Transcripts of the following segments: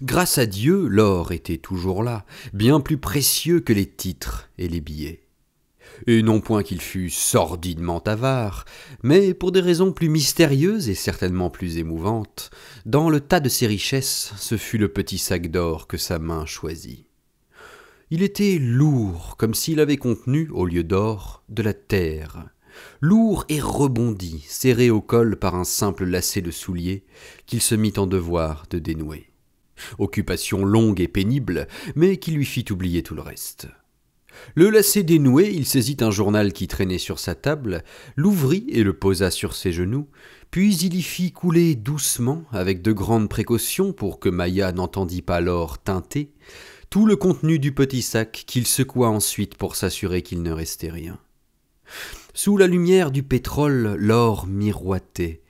Grâce à Dieu, l'or était toujours là, bien plus précieux que les titres et les billets. Et non point qu'il fût sordidement avare, mais pour des raisons plus mystérieuses et certainement plus émouvantes, dans le tas de ses richesses, ce fut le petit sac d'or que sa main choisit. Il était lourd, comme s'il avait contenu, au lieu d'or, de la terre. Lourd et rebondi, serré au col par un simple lacet de soulier, qu'il se mit en devoir de dénouer. Occupation longue et pénible, mais qui lui fit oublier tout le reste. Le lacet dénoué, il saisit un journal qui traînait sur sa table, l'ouvrit et le posa sur ses genoux, puis il y fit couler doucement, avec de grandes précautions pour que Maïa n'entendît pas l'or teinter, tout le contenu du petit sac qu'il secoua ensuite pour s'assurer qu'il ne restait rien. Sous la lumière du pétrole, l'or miroitait,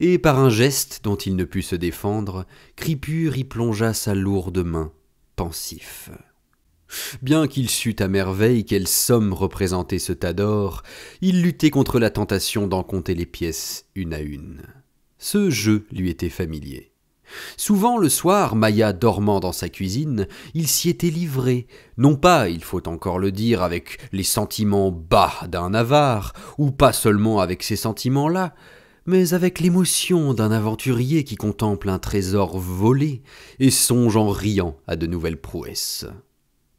et par un geste dont il ne put se défendre, Cripure y plongea sa lourde main, pensif. Bien qu'il sût à merveille quelle somme représentait ce tas d'or, il luttait contre la tentation d'en compter les pièces une à une. Ce jeu lui était familier. Souvent le soir, Maïa dormant dans sa cuisine, il s'y était livré, non pas, il faut encore le dire, avec les sentiments bas d'un avare, ou pas seulement avec ces sentiments-là, mais avec l'émotion d'un aventurier qui contemple un trésor volé et songe en riant à de nouvelles prouesses.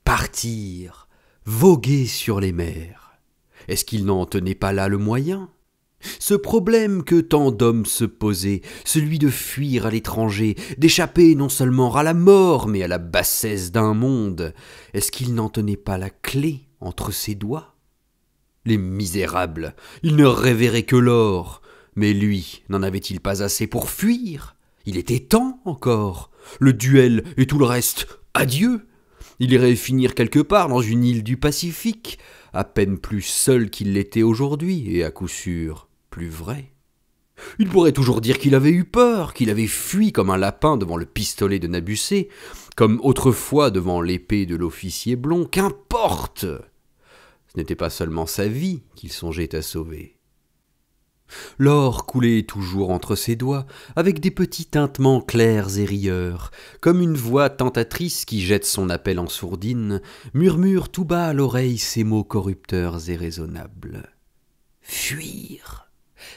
Partir, voguer sur les mers. Est-ce qu'il n'en tenait pas là le moyen ? Ce problème que tant d'hommes se posaient, celui de fuir à l'étranger, d'échapper non seulement à la mort, mais à la bassesse d'un monde, est-ce qu'il n'en tenait pas la clé entre ses doigts ? Les misérables, ils ne révéraient que l'or, mais lui, n'en avait-il pas assez pour fuir ? Il était temps encore. Le duel et tout le reste, adieu ! Il irait finir quelque part dans une île du Pacifique, à peine plus seul qu'il l'était aujourd'hui, et à coup sûr plus vrai. Il pourrait toujours dire qu'il avait eu peur, qu'il avait fui comme un lapin devant le pistolet de Nabucée, comme autrefois devant l'épée de l'officier blond, qu'importe ! Ce n'était pas seulement sa vie qu'il songeait à sauver. L'or coulait toujours entre ses doigts, avec des petits tintements clairs et rieurs, comme une voix tentatrice qui jette son appel en sourdine, murmure tout bas à l'oreille ces mots corrupteurs et raisonnables. Fuir,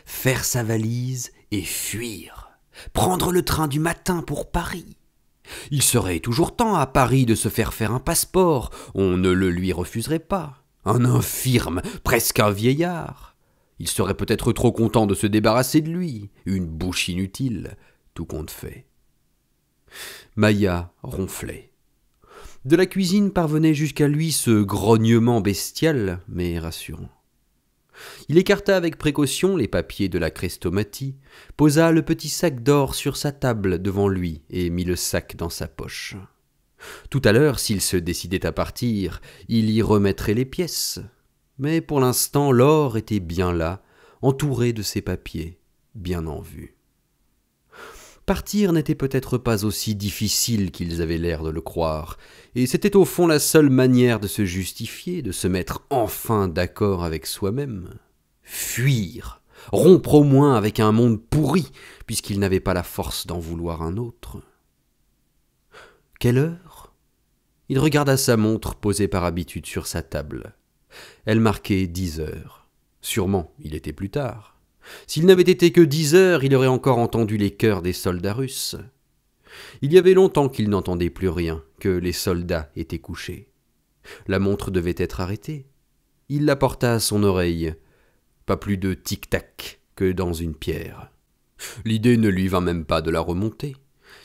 faire sa valise et fuir, prendre le train du matin pour Paris. Il serait toujours temps à Paris de se faire un passeport, on ne le lui refuserait pas. Un infirme, presque un vieillard. Il serait peut-être trop content de se débarrasser de lui, une bouche inutile, tout compte fait. Maïa ronflait. De la cuisine parvenait jusqu'à lui ce grognement bestial, mais rassurant. Il écarta avec précaution les papiers de la chrestomatie, posa le petit sac d'or sur sa table devant lui et mit le sac dans sa poche. Tout à l'heure, s'il se décidait à partir, il y remettrait les pièces. Mais pour l'instant, l'or était bien là, entouré de ses papiers, bien en vue. Partir n'était peut-être pas aussi difficile qu'ils avaient l'air de le croire, et c'était au fond la seule manière de se justifier, de se mettre enfin d'accord avec soi-même. Fuir, rompre au moins avec un monde pourri, puisqu'il n'avait pas la force d'en vouloir un autre. Quelle heure ? Il regarda sa montre posée par habitude sur sa table. Elle marquait 10 heures. Sûrement, il était plus tard. S'il n'avait été que 10 heures, il aurait encore entendu les chœurs des soldats russes. Il y avait longtemps qu'il n'entendait plus rien, que les soldats étaient couchés. La montre devait être arrêtée. Il la porta à son oreille. Pas plus de tic-tac que dans une pierre. L'idée ne lui vint même pas de la remonter.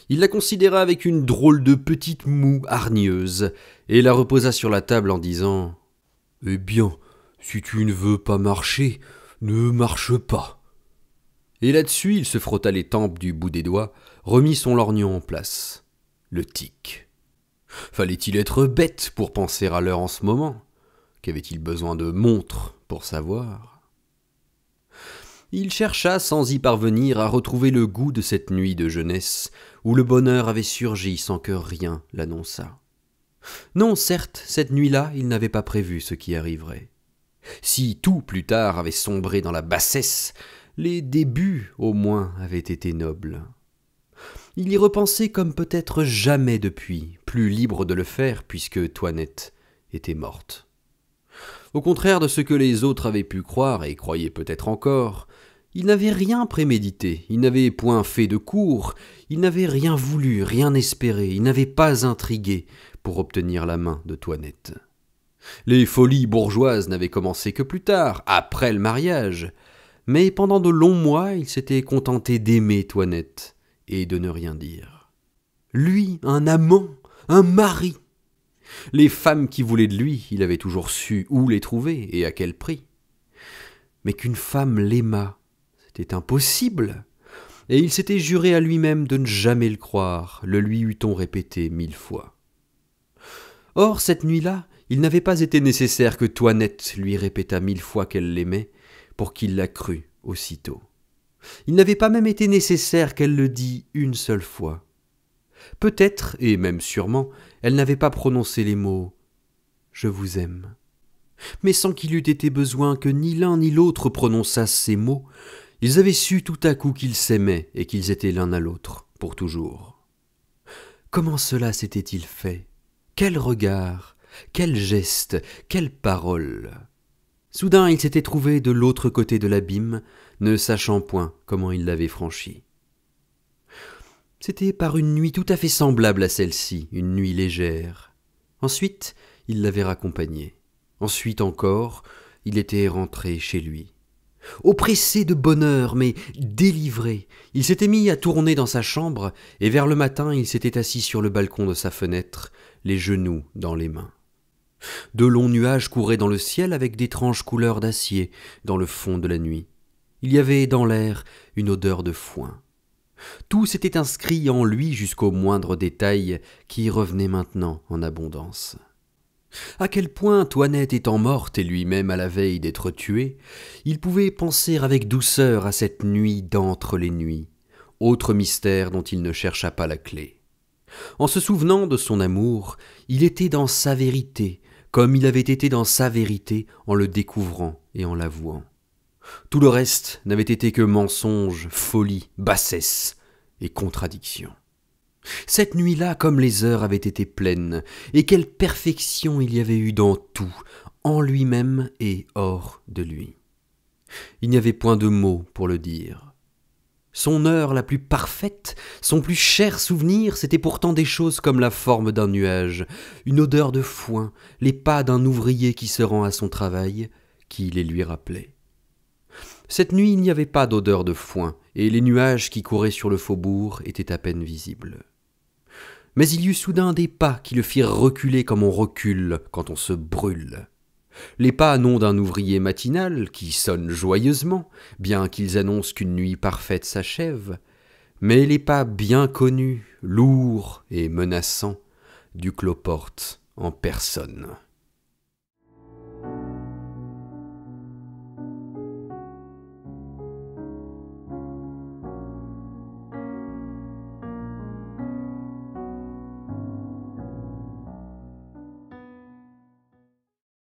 Il la considéra avec une drôle de petite moue hargneuse et la reposa sur la table en disant « Eh bien, si tu ne veux pas marcher, ne marche pas. » Et là-dessus, il se frotta les tempes du bout des doigts, remit son lorgnon en place. Le tic. Fallait-il être bête pour penser à l'heure en ce moment ? Qu'avait-il besoin de montre pour savoir ? Il chercha sans y parvenir à retrouver le goût de cette nuit de jeunesse où le bonheur avait surgi sans que rien l'annonçât. Non, certes, cette nuit-là, il n'avait pas prévu ce qui arriverait. Si tout, plus tard, avait sombré dans la bassesse, les débuts, au moins, avaient été nobles. Il y repensait comme peut-être jamais depuis, plus libre de le faire puisque Toinette était morte. Au contraire de ce que les autres avaient pu croire et croyaient peut-être encore, il n'avait rien prémédité, il n'avait point fait de cours, il n'avait rien voulu, rien espéré, il n'avait pas intrigué pour obtenir la main de Toinette. Les folies bourgeoises n'avaient commencé que plus tard, après le mariage, mais pendant de longs mois il s'était contenté d'aimer Toinette et de ne rien dire. Lui, un amant, un mari. Les femmes qui voulaient de lui, il avait toujours su où les trouver et à quel prix. Mais qu'une femme l'aimât, c'était impossible, et il s'était juré à lui-même de ne jamais le croire, le lui eût-on répété 1000 fois. Or, cette nuit-là, il n'avait pas été nécessaire que Toinette lui répétât 1000 fois qu'elle l'aimait pour qu'il la crût aussitôt. Il n'avait pas même été nécessaire qu'elle le dît une seule fois. Peut-être, et même sûrement, elle n'avait pas prononcé les mots « Je vous aime ». Mais sans qu'il eût été besoin que ni l'un ni l'autre prononçassent ces mots, ils avaient su tout à coup qu'ils s'aimaient et qu'ils étaient l'un à l'autre, pour toujours. Comment cela s'était-il fait? Quel regard, quel geste, quelle parole! Soudain il s'était trouvé de l'autre côté de l'abîme, ne sachant point comment il l'avait franchi. C'était par une nuit tout à fait semblable à celle-ci, une nuit légère. Ensuite, il l'avait raccompagnée. Ensuite encore, il était rentré chez lui. Oppressé de bonheur, mais délivré, il s'était mis à tourner dans sa chambre, et vers le matin il s'était assis sur le balcon de sa fenêtre, les genoux dans les mains. De longs nuages couraient dans le ciel avec d'étranges couleurs d'acier dans le fond de la nuit. Il y avait dans l'air une odeur de foin. Tout s'était inscrit en lui jusqu'au moindre détail qui revenait maintenant en abondance. À quel point Toinette étant morte et lui-même à la veille d'être tué, il pouvait penser avec douceur à cette nuit d'entre les nuits, autre mystère dont il ne chercha pas la clé. En se souvenant de son amour, il était dans sa vérité, comme il avait été dans sa vérité en le découvrant et en l'avouant. Tout le reste n'avait été que mensonge, folie, bassesse et contradiction. Cette nuit-là, comme les heures avaient été pleines, et quelle perfection il y avait eu dans tout, en lui-même et hors de lui. Il n'y avait point de mots pour le dire. Son heure la plus parfaite, son plus cher souvenir, c'était pourtant des choses comme la forme d'un nuage, une odeur de foin, les pas d'un ouvrier qui se rend à son travail, qui les lui rappelaient. Cette nuit, il n'y avait pas d'odeur de foin, et les nuages qui couraient sur le faubourg étaient à peine visibles. Mais il y eut soudain des pas qui le firent reculer comme on recule quand on se brûle. Les pas non d'un ouvrier matinal qui sonne joyeusement, bien qu'ils annoncent qu'une nuit parfaite s'achève, mais les pas bien connus, lourds et menaçants, du cloporte en personne.